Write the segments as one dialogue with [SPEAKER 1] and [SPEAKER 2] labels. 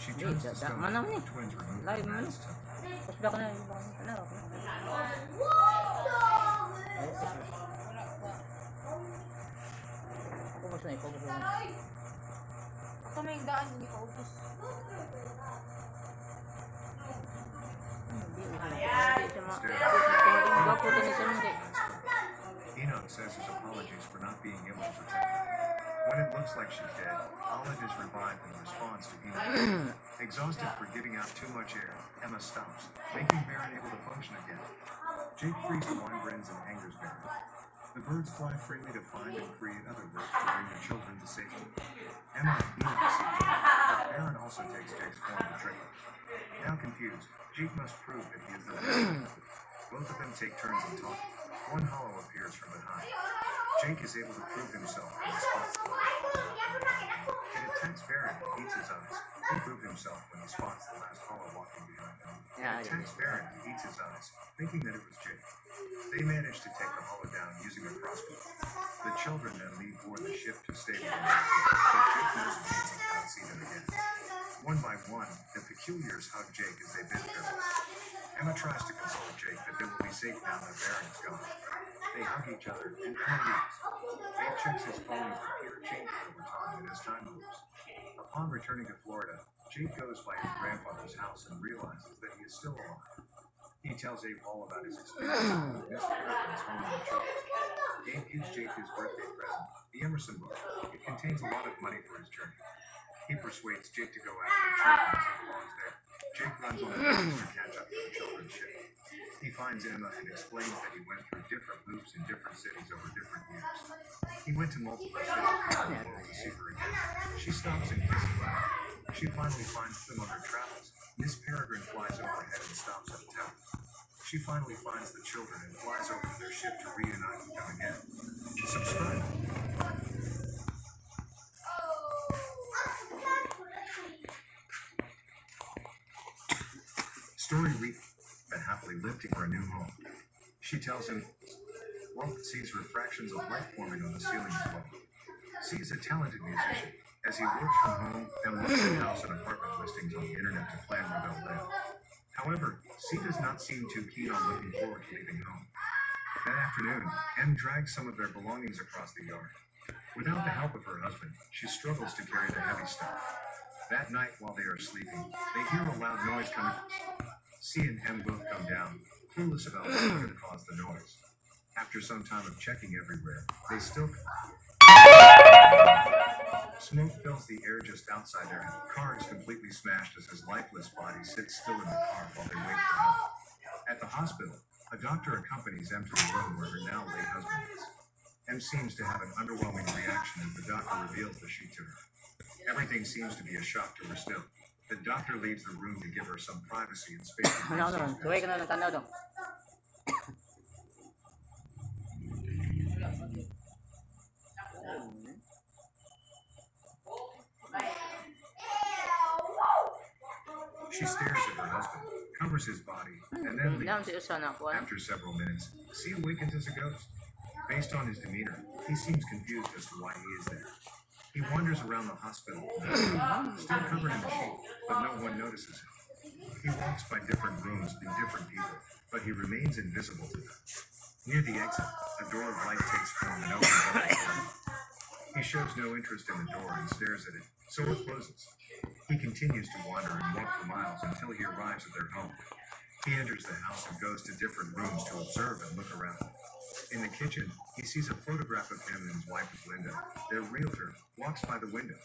[SPEAKER 1] She turns to stone
[SPEAKER 2] Mana ni?
[SPEAKER 1] the twins remove
[SPEAKER 2] Live
[SPEAKER 1] their
[SPEAKER 2] man.
[SPEAKER 1] masks.
[SPEAKER 2] Tapos baka na ano. Focus na, focus na.
[SPEAKER 3] Ako may daan, hindi ko ubos.
[SPEAKER 1] Enoch says his apologies for not being able to protect her. When it looks like she's dead, Olive is revived in response to Enoch. Exhausted for giving out too much air, Emma stops, making Baron able to function again. Jake frees the wine grins and angers Baron. The birds fly freely to find and create other birds to bring the children to safety. Emma and Enoch see Jake, but Baron also takes Jake's form to trick him. Now confused, Jake must prove that he is the real. Both of them take turns in talking. One hollow appears from behind. Jake is able to prove himself and spots the last hollow. It attacks Baron and eats his eyes. He proves himself when he spots the last hollow walking behind him. It attacks Baron and eats his eyes, thinking that it was Jake. They manage to take the hollow down using a crossbow. The children then leave for the ship to stay with them, but Jake knows the means of how to see them again. One by one, the peculiars hug Jake as they bid farewell. Emma tries to console Jake that they will be safe now that Baron is gone. They hug each other and Emma leaves. Jake checks his phone and computer changes over time as time moves. Upon returning to Florida, Jake goes by his grandfather's house and realizes that he is still alive. He tells Abe all about his experience with Miss Peregrine's home in the church. Abe gives Jake his birthday present, the Emerson book. It contains a lot of money for his journey. He persuades Jake to go after the children as he belongs there. Jake runs on the beach to catch up to the children's ship. He finds Emma and explains that he went through different loops in different cities over different years. He went to multiple cities around the world to see her again. She stops and kisses him. She finally finds them on her travels. Miss Peregrine flies overhead and stops at a town. She finally finds the children and flies over to their ship to reunite with them again. Subscribe. Story Reef and happily lived for a new home. She tells him, Walt sees refractions of light forming on the ceiling below. C is a talented musician. As he works from home and looks at house and apartment listings on the internet to plan where they'll live. However, C does not seem too keen on looking forward to leaving home. That afternoon, M drags some of their belongings across the yard. Without the help of her husband, she struggles to carry the heavy stuff. That night, while they are sleeping, they hear a loud noise coming. C and M both come down, clueless about what could have caused the noise. After some time of checking everywhere, they still... Smoke fills the air just outside their car is completely smashed as his lifeless body sits still in the car while they wait for help. At the hospital, a doctor accompanies M to the room where her now late husband is. M seems to have an underwhelming reaction as the doctor reveals the sheet to her. Everything seems to be a shock to her still. The doctor leaves the room to give her some privacy and space.
[SPEAKER 2] Tuway ka na ng tanaw dong.
[SPEAKER 1] She stares at her husband, covers his body, and then leaves. After several minutes, C awakens as a ghost. Based on his demeanor, he seems confused as to why he is there. He wanders around the hospital, still covered in the sheet, but no one notices him. He walks by different rooms and different people, but he remains invisible to them. Near the exit, a door of light takes form and opens up the door. He shows no interest in the door and stares at it, so it closes. He continues to wander and walk for miles until he arrives at their home. He enters the house and goes to different rooms to observe and look around. In the kitchen, he sees a photograph of him and his wife Linda. Their realtor walks by the window.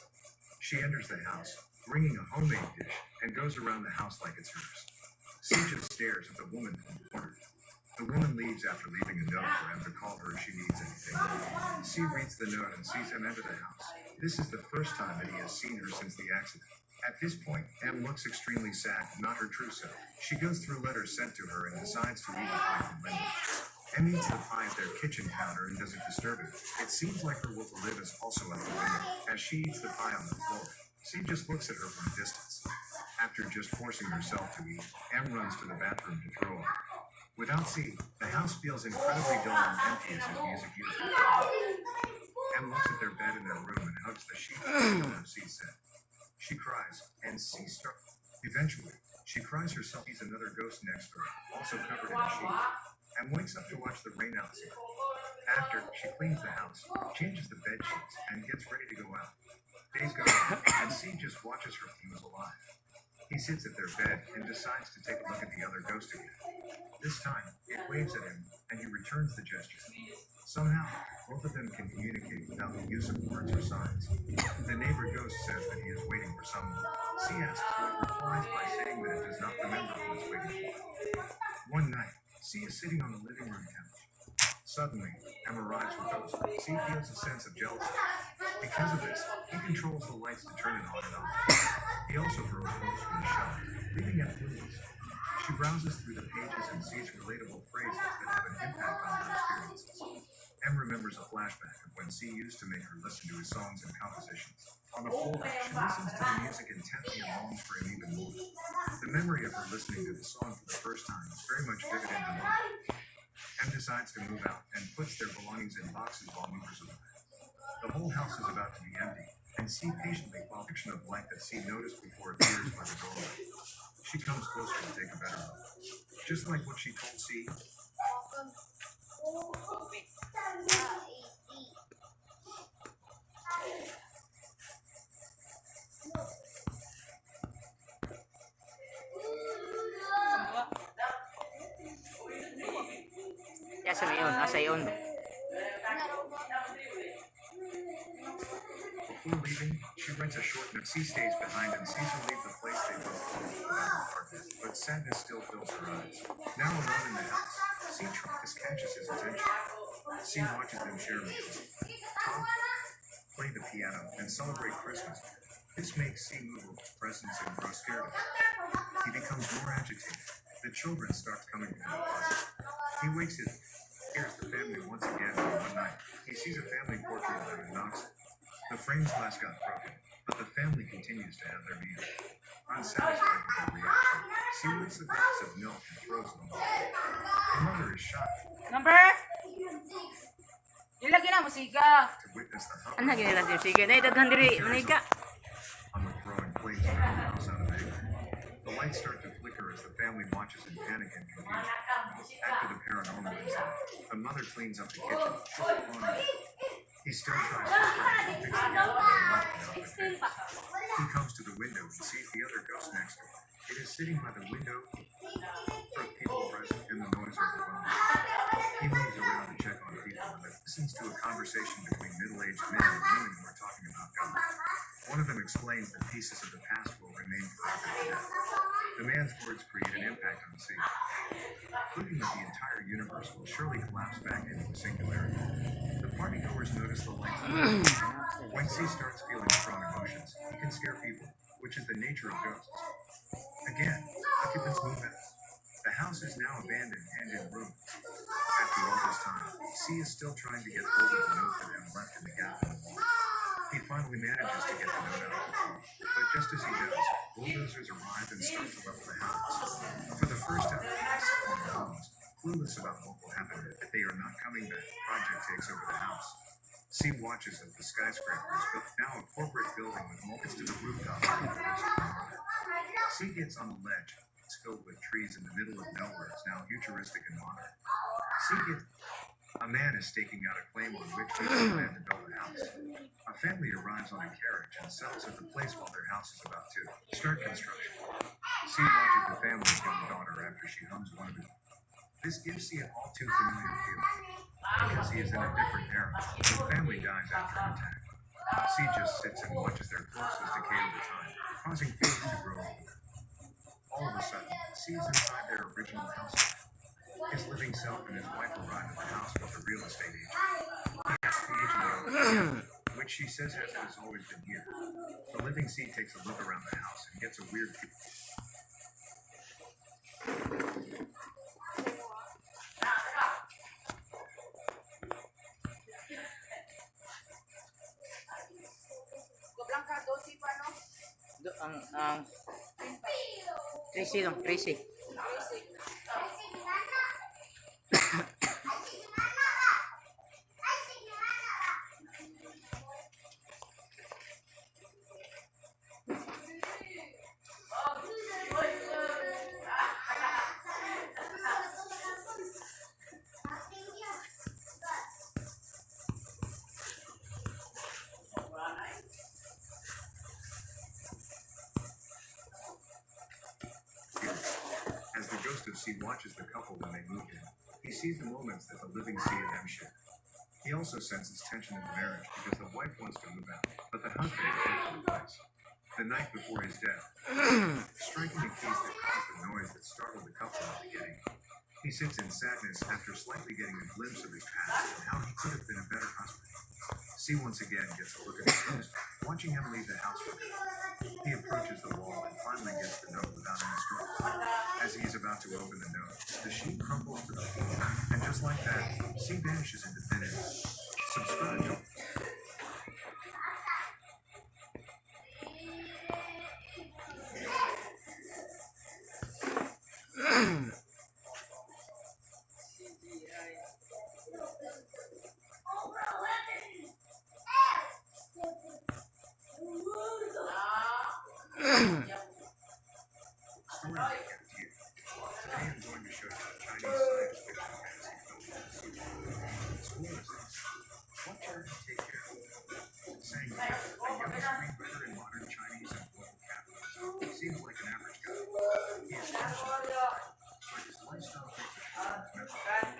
[SPEAKER 1] She enters the house, bringing a homemade dish, and goes around the house like it's hers. C just stares at the woman from the corner. The woman leaves after leaving a note for him to call her if she needs anything. C reads the note and sees him enter the house. This is the first time that he has seen her since the accident. At this point, M looks extremely sad, not her true self. She goes through letters sent to her and decides to eat the pie from Linda. M eats the pie at their kitchen counter and doesn't disturb it. It seems like her will to live is also at the window. As she eats the pie on the floor, C just looks at her from a distance. After just forcing herself to eat, M runs to the bathroom to throw up. Without C, the house feels incredibly dull and empty as his music usually. M looks at their bed in their room and hugs the sheets. C said. She cries, and C starts. Eventually, she cries herself. Sees another ghost next door, also covered in a sheet, and wakes up to watch the rain outside. After, she cleans the house, changes the bed sheets, and gets ready to go out. Days go on, and C just watches her he was alive. He sits at their bed and decides to take a look at the other ghost again. This time, it waves at him, and he returns the gesture. Somehow, both of them can communicate without the use of words or signs. The neighbor ghost says that he is waiting for someone. C asks what replies by saying that it does not remember who it's waiting for. One night, C is sitting on the living room couch. Suddenly, Emma arrives with us. C feels a sense of jealousy. Because of this, he controls the lights to turn it on and off. He also throws books from the shelf, leaving it clueless. She browses through the pages and sees relatable phrases that have an impact on her experiences. Em remembers a flashback of when C used to make her listen to his songs and compositions. On a full day, she listens to the music intently and longs for him even more. The memory of her listening to the song for the first time is very much vivid in her mind. Em decides to move out and puts their belongings in boxes while movers arrive. The whole house is about to be empty, and C patiently follows the fiction of light that C noticed before it appears by the doorway. She comes closer to take a better look. Just like what she told C,
[SPEAKER 2] Ya sa yun, nasa yun.
[SPEAKER 1] before leaving, she writes a short note. C stays behind and sees her leave the place they both love without an apartment, but sadness still fills her eyes. Now alone in the house, C catches his attention. C watches them share meals, talk, play the piano, and celebrate Christmas. This makes C move with presents and grow scared of it. He becomes more agitated. The children start coming to the closet. He hears the family once again one night. He sees a family portrait of them and knocks it. The frame's glass got broken, but the family continues to have their meal. Unsatisfied with their reaction, C licks a glass of milk and throws it on the wall. Her mother is shocked
[SPEAKER 3] Number? Yung lagi na musika.
[SPEAKER 1] to witness the
[SPEAKER 2] Ano ginila siya? Sige, na itadhan diri. Manika.
[SPEAKER 1] on the throwing flames into the house out of anger. The lights start to flicker as the family watches in panic and confusion. After the paranormal incident, the mother cleans up the kitchen. He still tries to fix the apple and left without the pages. He comes to the window and sees the other ghost next door. It is sitting by the window for people present and the noise overwhelms. He moves around to check on people and listens to a conversation between middle-aged men and women who are talking about God. One of them explains that pieces of the past will remain forever in death. The man's words create an impact on C, including that the entire universe will surely collapse back into a singularity. The partygoers notice the lights. When C starts feeling strong emotions, he can scare people, which is the nature of ghosts. Again, occupants move out. The house is now abandoned and in ruins. After all this time, C is still trying to get hold of the note that had left in the gap in the wall. He finally manages to get the note out of the phone, but just as he does, bulldozers arrive and start to level the house. For the first time, on the homes, clueless about what will happen if they are not coming back, the project takes over the house. C watches as the skyscraper is built, now a corporate building with multitudes to the rooftop. C gets on the ledge. It's filled with trees in the middle of nowhere. It's now futuristic and modern. A man is staking out a claim on which he plan to build a house. A family arrives on a carriage and settles at the place while their house is about to start construction. C watches the family's young daughter after she hums one of his. This gives C an all too familiar feeling. Because he is in a different era, the family dies after an attack. C just sits and watches their corpses decay over time, causing feelings to grow older. All of a sudden, C is inside their original house. His living self and his wife arrive at the house with the real estate agent. He asks the agent about the house, which she says has always been here. The living C takes a look around the house and gets a weird feeling.
[SPEAKER 3] Blanca, 12 pa, no?
[SPEAKER 2] Ang Tracy dong, Tracy.
[SPEAKER 1] of C watches the couple when they move in. He sees the moments that the living C and M share. He also senses tension in the marriage because the wife wants to move out, but the husband is taking the place. The night before his death, striking a keys that caused the noise that startled the couple in the beginning. He sits in sadness after slightly getting a glimpse of his past and how he could have been a better husband. C once again gets a look at his host, watching him leave the house for good. He approaches the wall and finally gets the note without any struggle. As he is about to open the note, the sheet crumples to the floor, and just like that, C vanishes into thin air. Subscribe to Story of the Today I'm going to show you a Chinese science fiction fantasy film. What charity take care of? Saying a young screenwriter in modern Chinese and global capitalism seems like an average guy. He is passionate, but his lifestyle takes a turn for the mental.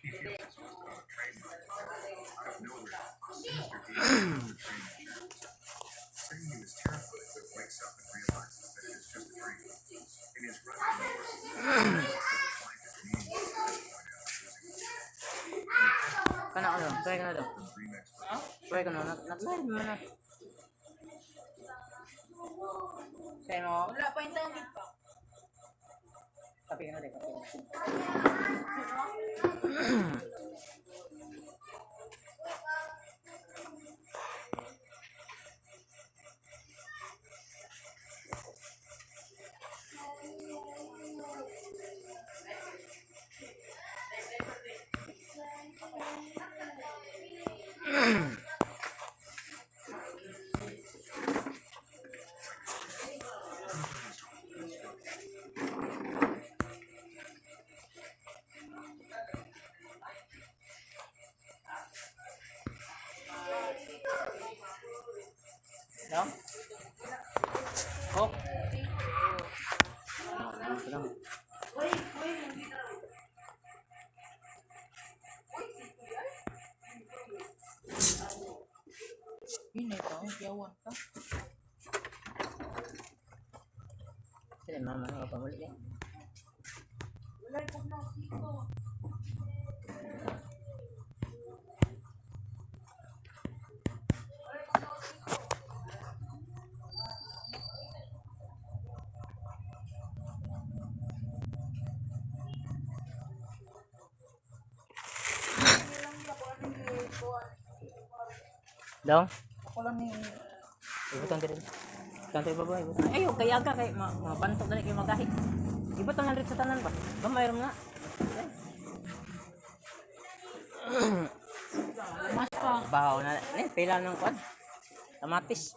[SPEAKER 1] He feels he's hosted on a train ride. Out of nowhere, a sinister demon comes the train and shoots. Saying he was terrified but wakes up and realizes that it is just a dream. In his running north, he realizes that his life is meaningless at this point after losing his
[SPEAKER 2] Kana ano? Try ka na daw.
[SPEAKER 1] the dream expert.
[SPEAKER 2] Try ka na. Nag-live mo na. Say mo.
[SPEAKER 3] Wala pa yung tawag pa.
[SPEAKER 2] Kapi ka na din. No? Oh. Ito lang.
[SPEAKER 3] Hindi ka, yawan ka.
[SPEAKER 2] Sige, mama. Ano pa muli yan?
[SPEAKER 3] Wala yung dito.
[SPEAKER 2] Daw?
[SPEAKER 3] Ako lang ni...
[SPEAKER 2] Ibutan ka rin. Kanto baba, ibutan. Ay, kay aga kay mga pantok dali kay magahi. Ibutan na rin sa tanan ba? Ba mayroon nga.
[SPEAKER 3] Mas pa.
[SPEAKER 2] Bahaw na. Pila ng kwan. Tamatis.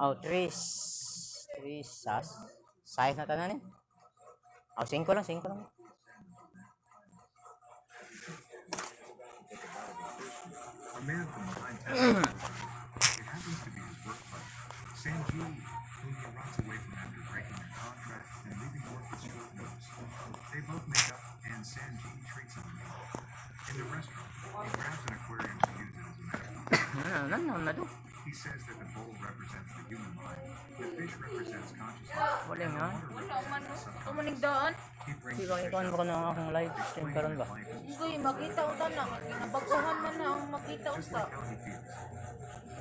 [SPEAKER 2] Oh, tris. Sas. Size na tanan eh. Oh, 5 lang, 5 lang.
[SPEAKER 1] A man from behind town. It happens to be his work partner, Sanji, whom he runs away from after breaking their contract and leaving work with short notice. They both make up, and Sanji treats him well. In the restaurant, he grabs an aquarium to use it as a metaphor.
[SPEAKER 2] Na do.
[SPEAKER 1] He says that the bowl represents the human mind, the fish represents consciousness,
[SPEAKER 2] Wala
[SPEAKER 1] and the
[SPEAKER 2] nga.
[SPEAKER 1] water
[SPEAKER 3] Wala man.
[SPEAKER 1] represents the
[SPEAKER 3] Tumanig
[SPEAKER 1] subconscious.
[SPEAKER 3] daan.
[SPEAKER 1] He brings
[SPEAKER 2] Di
[SPEAKER 1] the
[SPEAKER 2] ba
[SPEAKER 1] fish
[SPEAKER 2] ikaw
[SPEAKER 1] out
[SPEAKER 2] ko na akong live stream karon ba?
[SPEAKER 3] Uy, makita ko na. Nabaguhan man na ang makita
[SPEAKER 1] just
[SPEAKER 3] uta.
[SPEAKER 1] like how he feels.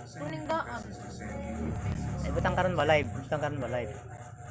[SPEAKER 1] Sanji
[SPEAKER 3] Tuning daan.
[SPEAKER 1] confesses to Sanji he thinks himself.
[SPEAKER 2] Ibutan karon ba live? Ibutan karon ba live?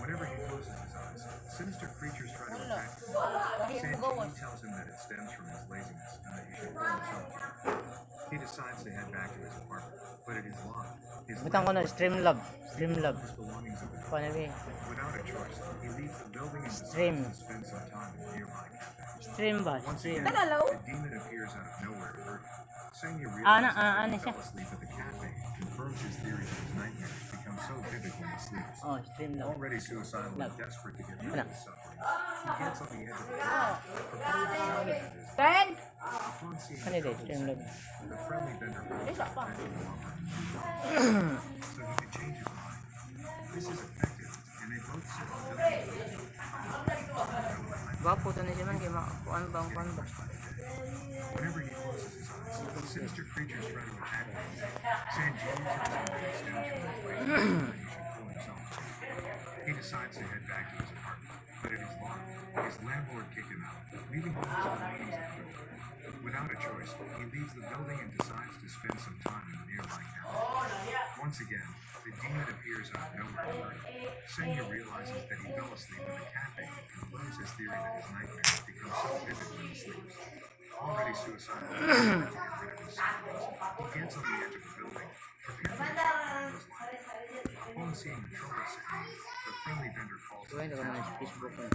[SPEAKER 1] Whenever he closes his eyes, sinister creatures try to
[SPEAKER 3] Wala.
[SPEAKER 1] attack him.
[SPEAKER 3] Dahil
[SPEAKER 1] Sanji
[SPEAKER 3] magawas.
[SPEAKER 1] tells him that it stems from his laziness and that he should pull himself together. He decides to head back to his apartment, but it is locked. His
[SPEAKER 2] Ibutan ko na
[SPEAKER 1] landlord
[SPEAKER 2] Streamlab.
[SPEAKER 1] has
[SPEAKER 2] Streamlab.
[SPEAKER 1] his belongings at the door.
[SPEAKER 2] Paano ba?
[SPEAKER 1] Without a choice, he leaves the building and
[SPEAKER 2] Stream.
[SPEAKER 1] decides to spend some time in a nearby cafe.
[SPEAKER 2] Stream ba?
[SPEAKER 1] Once
[SPEAKER 2] Stream.
[SPEAKER 1] again,
[SPEAKER 3] Hello?
[SPEAKER 1] the demon appears out of nowhere to hurt him. Senya
[SPEAKER 2] Ano
[SPEAKER 1] realizes that he
[SPEAKER 2] siya?
[SPEAKER 1] fell asleep at the cafe and confirms his theory that his nightmares become so vivid when he sleeps.
[SPEAKER 2] Oh, Streamlab.
[SPEAKER 1] Already suicidal and desperate to get rid
[SPEAKER 2] Ano?
[SPEAKER 1] of his suffering, he gets on the edge of the bed, preparing to shout at his
[SPEAKER 3] Ben!
[SPEAKER 1] Upon seeing
[SPEAKER 2] Ano
[SPEAKER 1] the
[SPEAKER 2] din?
[SPEAKER 1] troubled
[SPEAKER 2] Streamlab.
[SPEAKER 1] scene, the friendly vendor offers
[SPEAKER 3] Isa pa.
[SPEAKER 1] to offer him food so he can change his mind. This is effective, and they both sit on the
[SPEAKER 2] Gwapo to na siya man kay kuan ba ang kuan ba.
[SPEAKER 1] Whenever he closes his eyes, sinister creatures try to attack him. Sanjeev tells him that it stems from his ways and he should pull himself away. He decides to head back to his apartment, but it is locked. His landlord kicked him out, leaving all his belongings at the door. Without a choice, he leaves the building and decides to spend some time in the nearby cafe. Once again, the demon appears out of nowhere to hurt him. Senya realizes that he fell asleep in the cafe and confirms his theory that his nightmares become so vivid when he sleeps. Already suicidal, to get rid of his sorrows, he gets on the edge of the building, prepared to attack his life. Upon seeing the trouble Senya, the friendly vendor calls
[SPEAKER 2] Kuha
[SPEAKER 1] him
[SPEAKER 2] na ko
[SPEAKER 1] to
[SPEAKER 2] na Facebook na.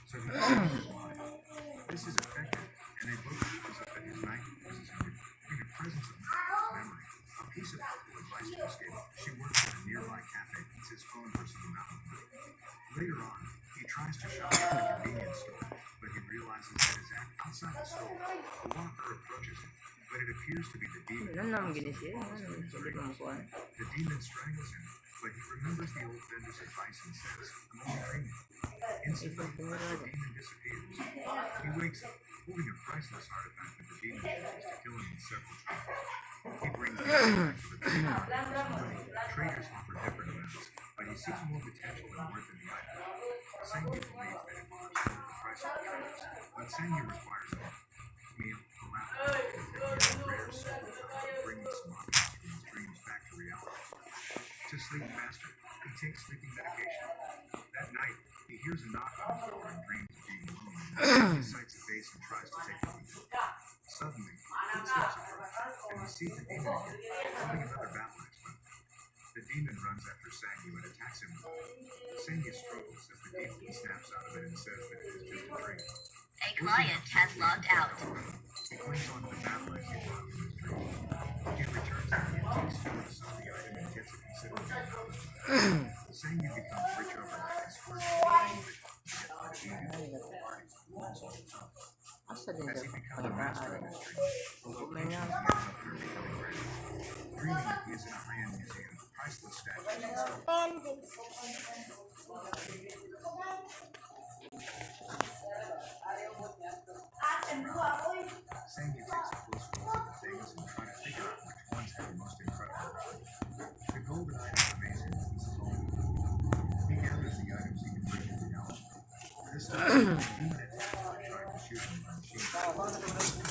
[SPEAKER 1] so he changes his mind. This is effective, and they both realize that his nightmares is in the presence of memory. A piece of helpful advice to escape. She works at a nearby cafe, puts his phone for some mountain dew. Later on, he tries to shop at a convenience store, but he realizes that his outside the store, a walker approaches him, but it appears to be the demon.
[SPEAKER 2] Ano naman gini siya? Ano sabi ko mo kuan?
[SPEAKER 1] The demon strangles him, but he remembers the old vendor's advice and says, "I'm only dreaming." Instantly, the demon disappears. He wakes up, holding a priceless artifact that the demon used to kill him several times. He brings the artifact to the demon for money. Traders offer different amounts, but he sees more potential and worth in the item. Senya believes that it offers double the price of the traders, but Senya requires a meal, a laptop, and a rare silver to bring the objects from his dreams back to reality. To sleep faster, he takes sleeping medication. That night, he hears a knock on his door and dreams of being alone. He sights a face and tries to take a leap. Suddenly, footsteps approach, and he sees the demon again, holding another battle axe weapon. The demon runs after Sanyu and attacks him. Senya struggles as the demon snaps out of it and says that it is just a dream.
[SPEAKER 4] A client has logged out.
[SPEAKER 1] He clings onto the battle axe he bought from his dream. He returns to the antique store to sell the item and gets a considerable amount. Senya becomes rich overnight and swears to be the demon
[SPEAKER 2] Asa din
[SPEAKER 1] as
[SPEAKER 2] sa
[SPEAKER 1] he becomes a master of
[SPEAKER 2] pangiraan?
[SPEAKER 1] his dream. The locations he ends up becoming great. Dreaming he is in a high-end museum, priceless statues and so Senya takes a close look at the things and tries to figure out which ones have the most incredible value. The golden item is amazing, but this is all. He gathers the items he can bring to reality. This time, the demon attacks by trying to shoot him with a machine.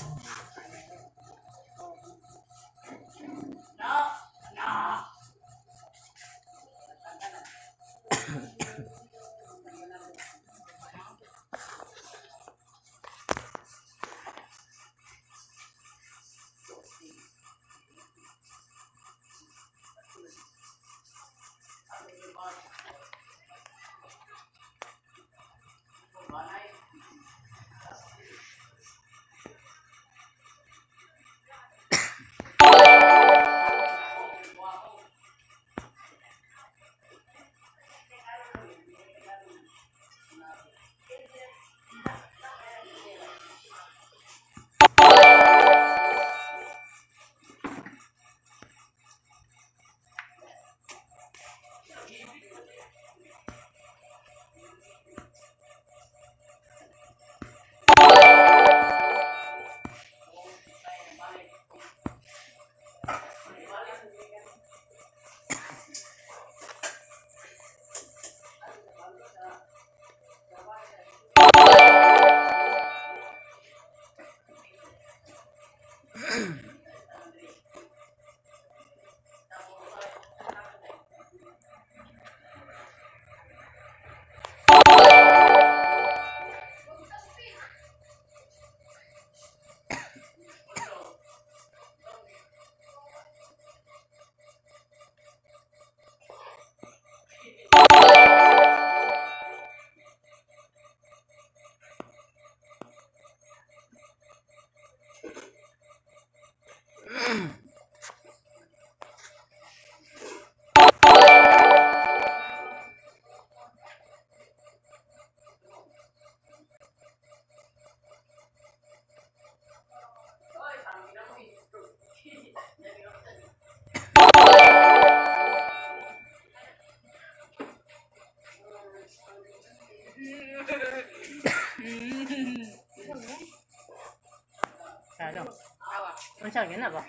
[SPEAKER 2] siya, gana ba?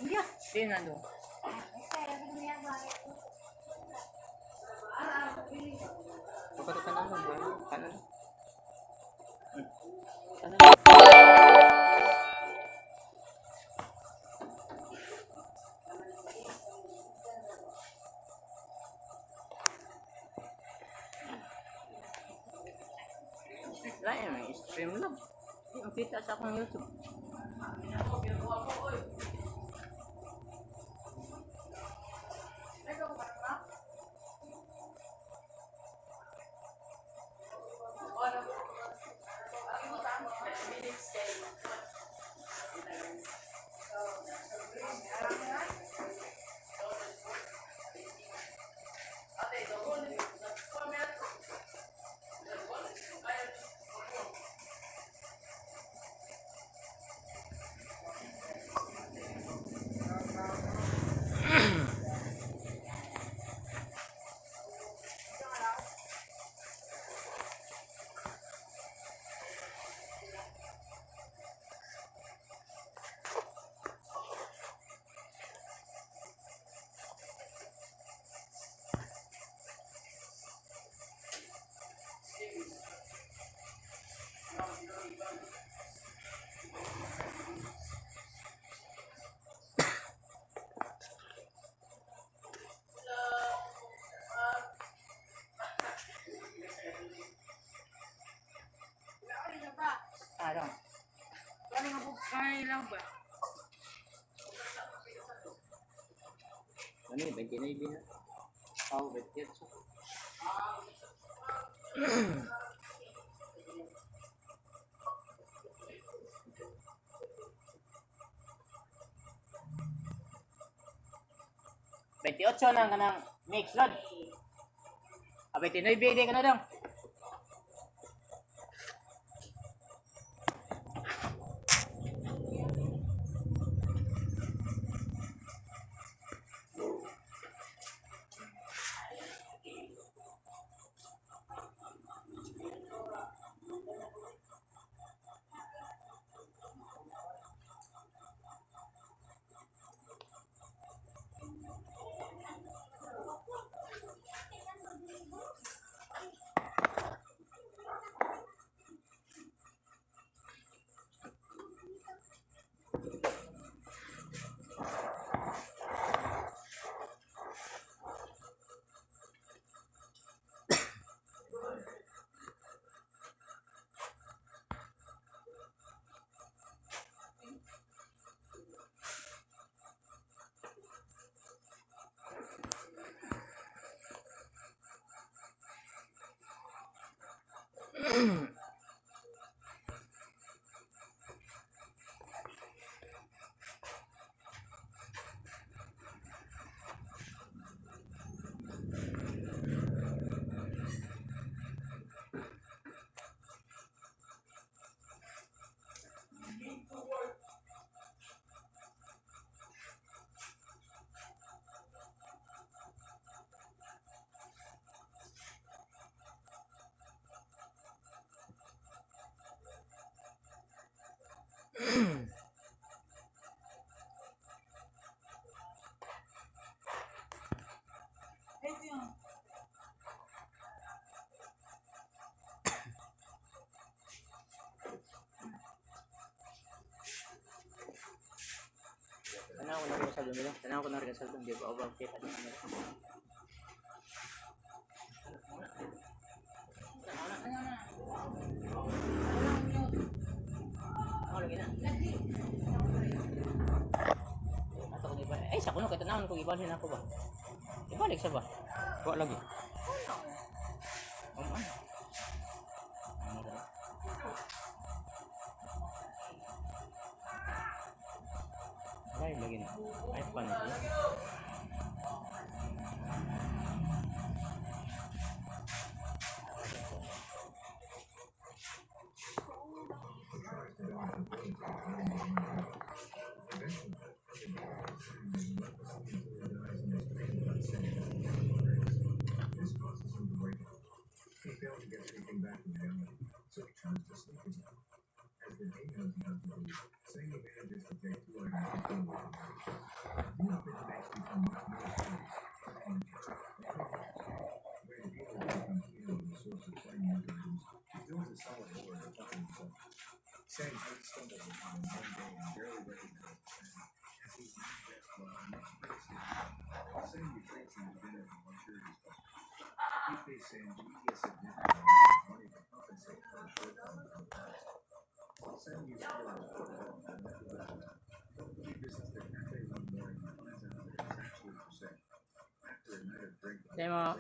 [SPEAKER 2] Hindi ah. Hindi na doon. Pagkata kanan mo, kanan. Lain, may stream lang. Hindi makita sa akong YouTube. Ano?
[SPEAKER 3] Ano nga po kaya lang ba?
[SPEAKER 2] Ano yung 29 na? Oh, 28. 28 na kanang mix rod. 29 di ka na dong. Tanaw ko na rin sa lumilo. Tanaw ko na rin sa lumilo. Di ba obang kita din kami. Ako lagi na. Ato ko ibalik. Ay, sa kuno kay tanawon ko ibalik na ako ba? Ibalik sa ba? Wa lagi. Ay, lagi na. Ay, paano ito?
[SPEAKER 1] He failed to get anything back from reality, so he tries to sneak his out. As
[SPEAKER 2] Demo.